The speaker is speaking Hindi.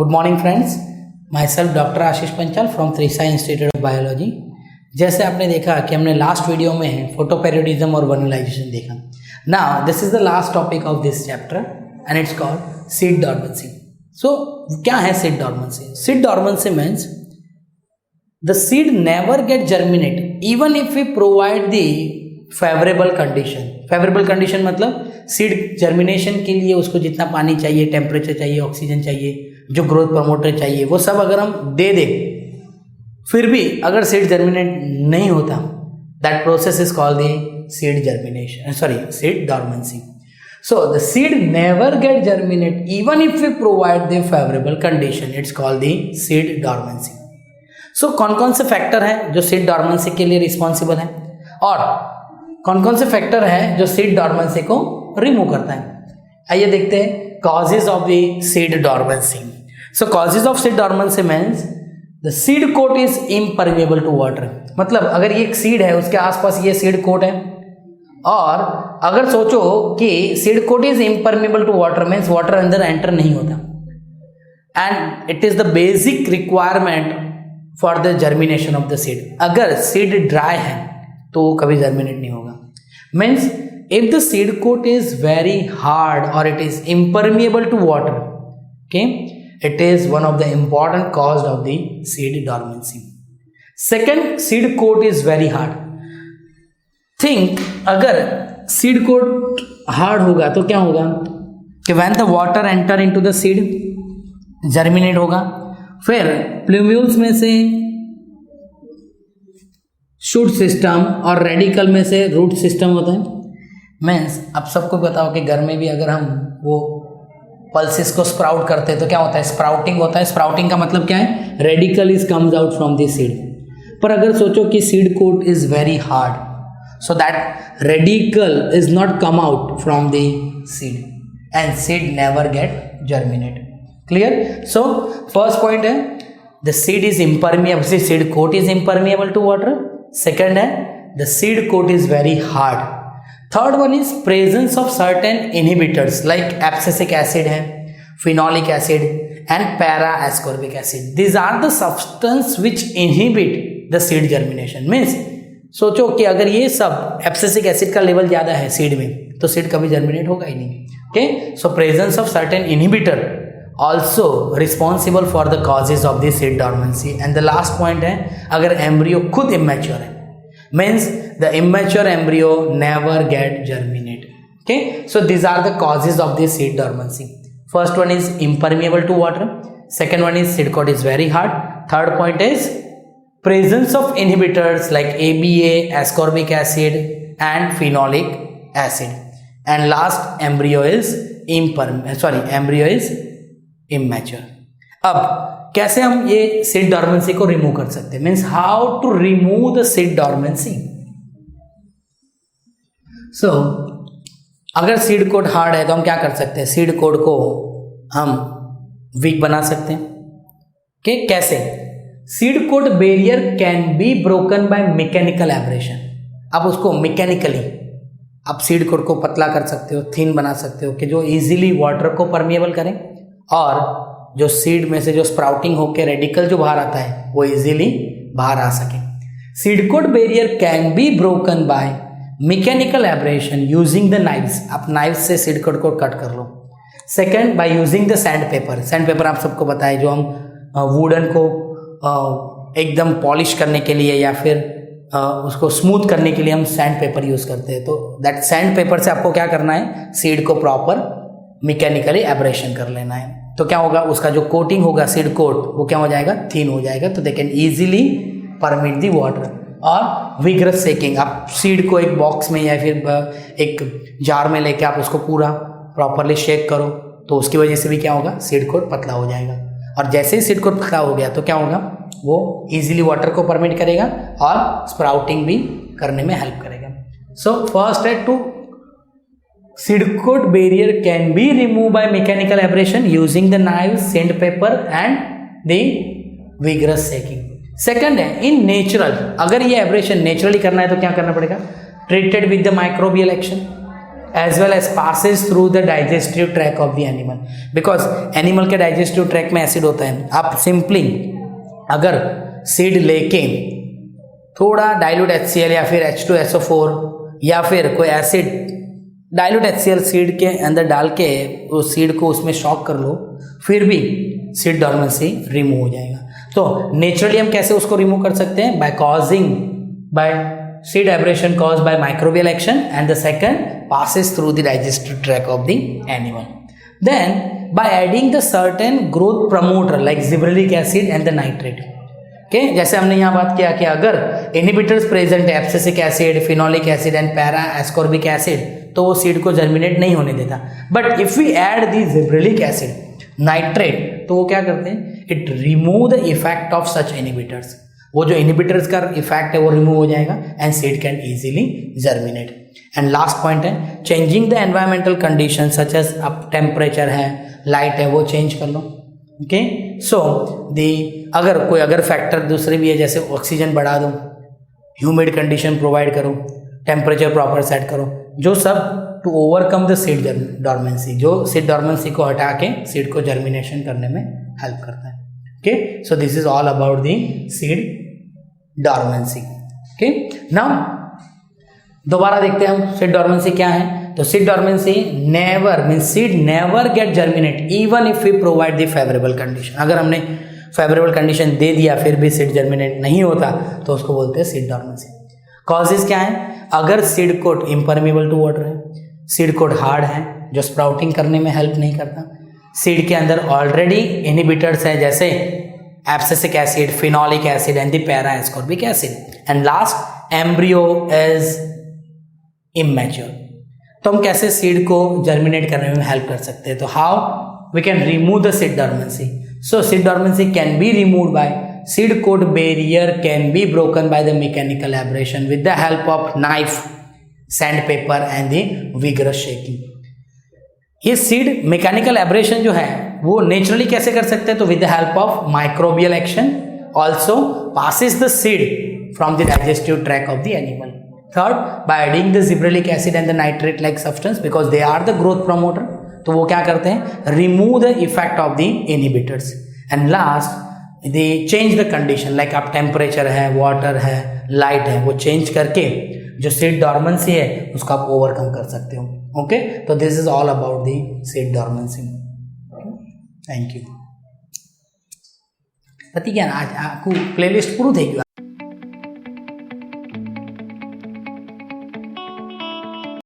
Good morning friends, myself doctor Ashish Panchal from Trisai institute of biology. जैसे आपने देखा कि हमने लास्ट वीडियो में फोटोपेरियोडिज्म और वर्नलाइजेशन देखा। Now this is the last topic of this chapter and it's called seed dormancy. So क्या है seed dormancy? Seed dormancy means the seed never get germinate even if we provide the favourable condition. Favourable condition मतलब सीड जर्मिनेशन के लिए उसको जितना पानी चाहिए, टेम्परेचर चाहिए, ऑक्सीजन चाहिए, जो ग्रोथ प्रमोटर चाहिए, वो सब अगर हम दे दें, फिर भी अगर सीड जर्मिनेट नहीं होता, that process is called the seed germination, seed dormancy. So the seed never get germinate even if we provide the favorable condition. It's called the seed dormancy. So कौन कौन से फैक्टर हैं जो सीड डॉर्मेंसी के लिए रिस्पॉन्सिबल हैं और कौन कौन से फैक्टर हैं जो सीड डॉर्मेंसी को रिमूव करता है? आइए देखते हैं causes of the seed dormancy. So causes of seed dormancy means the seed coat is impermeable to water. मतलब अगर ये एक सीड है, उसके आसपास ये सीड कोट है, और अगर सोचो कि seed coat is impermeable to water means water अंदर एंटर नहीं होता, and it is the basic requirement for the germination of the seed. अगर सीड ड्राई है तो वो कभी जर्मिनेट नहीं होगा. Means if the seed coat is very hard और it is impermeable to water, okay, it is one of the important cause of the seed dormancy. Second, seed coat is very hard. Think अगर सीड कोट हार्ड होगा तो क्या होगा कि when the water enter into the seed germinate होगा, फिर प्लूम्यूल्स में से शूट सिस्टम और रेडिकल में से रूट सिस्टम होता है. मीन्स अब सबको बताओ कि घर में भी अगर हम वो पल्सेस को स्प्राउट करते हैं तो क्या होता है? स्प्राउटिंग होता है. स्प्राउटिंग का मतलब क्या है? Radical is comes out from the seed. पर अगर सोचो कि seed coat is very hard, so that radical is not come out from the seed and seed never get germinate. Clear? So first point है the seed is impermeable, seed coat is impermeable to water. Second है the seed coat is very hard. Third one is presence of certain inhibitors like abscisic acid है, phenolic acid and para ascorbic acid. These are the substance which inhibit the seed germination. Means सोचो कि अगर ये सब एब्सिसिक एसिड का लेवल ज़्यादा है सीड में तो सीड कभी जर्मिनेट होगा ही नहीं. Okay, so presence of certain inhibitor also responsible for the causes of the seed dormancy. And the last point है अगर एम्ब्रियो खुद इमेच्योर है, means the immature embryo never get germinate. Okay, so this are the causes of the seed dormancy. First one is impermeable to water, second one is seed coat is very hard, third point is presence of inhibitors like ABA, ascorbic acid and phenolic acid, and last embryo is immature. अब कैसे हम ये सीड डॉर्मेंसी को रिमूव कर सकते हैं? Means how to remove the seed dormancy. So अगर सीड कोट हार्ड है तो हम क्या कर सकते हैं? सीड कोट को हम वीक बना सकते हैं. ओके, कैसे? Seed coat barrier can be broken by mechanical abrasion. आप उसको मैकेनिकली आप सीड कोट को पतला कर सकते हो, थिन बना सकते हो कि जो इजीली वाटर को परमिएबल करें और जो सीड में से जो स्प्राउटिंग होकर रेडिकल जो बाहर आता है वो इजीली बाहर आ सके. Seed coat barrier can be broken by mechanical abrasion using the knives. आप नाइव्स से सीड कोट को कट कर लो. Second, by using the sand paper. Sand paper आप सबको बताए जो हम वुडन को एकदम पॉलिश करने के लिए या फिर उसको स्मूथ करने के लिए हम सैंड पेपर यूज़ करते हैं. तो दैट सैंड पेपर से आपको क्या करना है? सीड को प्रॉपर मैकेनिकली एब्रेशन कर लेना है. तो क्या होगा? उसका जो कोटिंग होगा सीड कोट वो क्या हो जाएगा? थिन हो जाएगा. तो they can easily permit the water. और विग्रस सेकिंग, आप सीड को एक बॉक्स में या फिर एक जार में लेके आप उसको पूरा प्रॉपरली शेक करो तो उसकी वजह से भी क्या होगा? सीड कोट पतला हो जाएगा. और जैसे ही सीड कोट पतला हो गया तो क्या होगा? वो इजीली वाटर को परमिट करेगा और स्प्राउटिंग भी करने में हेल्प करेगा. सो फर्स्ट है to seed coat barrier can be remove by mechanical abrasion using the knife, sand paper and the vigorous shaking. Second है इन नेचुरल. अगर ये एब्रेशन नेचुरली करना है तो क्या करना पड़ेगा? Treated with the microbial action. as well as passes through the digestive tract of the animal, because animal के digestive tract में acid होता है. आप simply अगर seed लेके थोड़ा dilute HCl या फिर H2SO4 या फिर कोई acid dilute HCl seed के अंदर डाल के उस seed को उसमें shock कर लो, फिर भी seed dormancy remove हो जाएगा. तो naturally हम कैसे उसको remove कर सकते हैं? by seed abrasion caused by microbial action, and the second passes through the digestive tract of the animal. Then by adding the certain growth promoter like zebralic acid and the nitrate. Okay, जैसे हमने यहाँ बात किया कि अगर inhibitors present है abscisic acid, phenolic acid and para ascorbic acid, तो वो सीड को जर्मिनेट नहीं होने देता. But if we add the gibberellic acid, nitrate, तो वो क्या करते हैं? It remove the effect of such inhibitors. वो जो इनहिबिटर्स का इफेक्ट है वो रिमूव हो जाएगा and seed can easily germinate. And last point है changing the environmental condition such as अब टेम्परेचर है, लाइट है, वो चेंज कर लो. ओके, सो अगर फैक्टर दूसरे भी है, जैसे ऑक्सीजन बढ़ा दो, ह्यूमिड कंडीशन प्रोवाइड करो, टेम्परेचर प्रॉपर सेट करो, जो सब to overcome the seed dormancy, जो सीड डॉर्मेंसी को हटा के सीड को जर्मिनेशन करने में हेल्प करता है. Okay, so this is all about the seed dormancy. Okay, now दोबारा देखते हैं हम सीड डॉर्मेंसी क्या है. तो seed dormancy never means seed never get germinate even if we provide the favourable condition. अगर हमने फेवरेबल कंडीशन दे दिया फिर भी सीड जर्मिनेट नहीं होता तो उसको बोलते हैं सीड डॉर्मेंसी. कॉजेज क्या है? अगर seed coat impermeable to water है, सीड कोट हार्ड है जो स्प्राउटिंग करने में हेल्प नहीं करता, सीड के अंदर ऑलरेडी इनहिबिटर्स है जैसे abscisic acid, phenolic acid and the para ascorbic acid, and last embryo is immature. तो हम कैसे सीड को जर्मिनेट करने में हेल्प कर सकते हैं? तो how we can remove the seed dormancy. So seed dormancy can be removed by seed coat barrier can be broken by the mechanical abrasion with the help of knife, sandpaper and the vigorous shaking. ये सीड मैकेनिकल एब्रेशन जो है वो नेचुरली कैसे कर सकते हैं? तो with the help of microbial action, also passes the seed from the digestive tract of the animal. Third, by adding the zebralic acid and the nitrate like substance because they are the growth promoter, तो वो क्या करते हैं? Remove the effect of the inhibitors. And last, they change the condition like आप टेम्परेचर है, वाटर है, लाइट है, वो चेंज करके जो सीड डॉर्मेंसी है उसको आप ओवरकम कर सकते हो. ओके, तो this is all about the seed dormancy. Thank you. पति क्या आज आपको प्लेलिस्ट पूરું થઈ ગયું.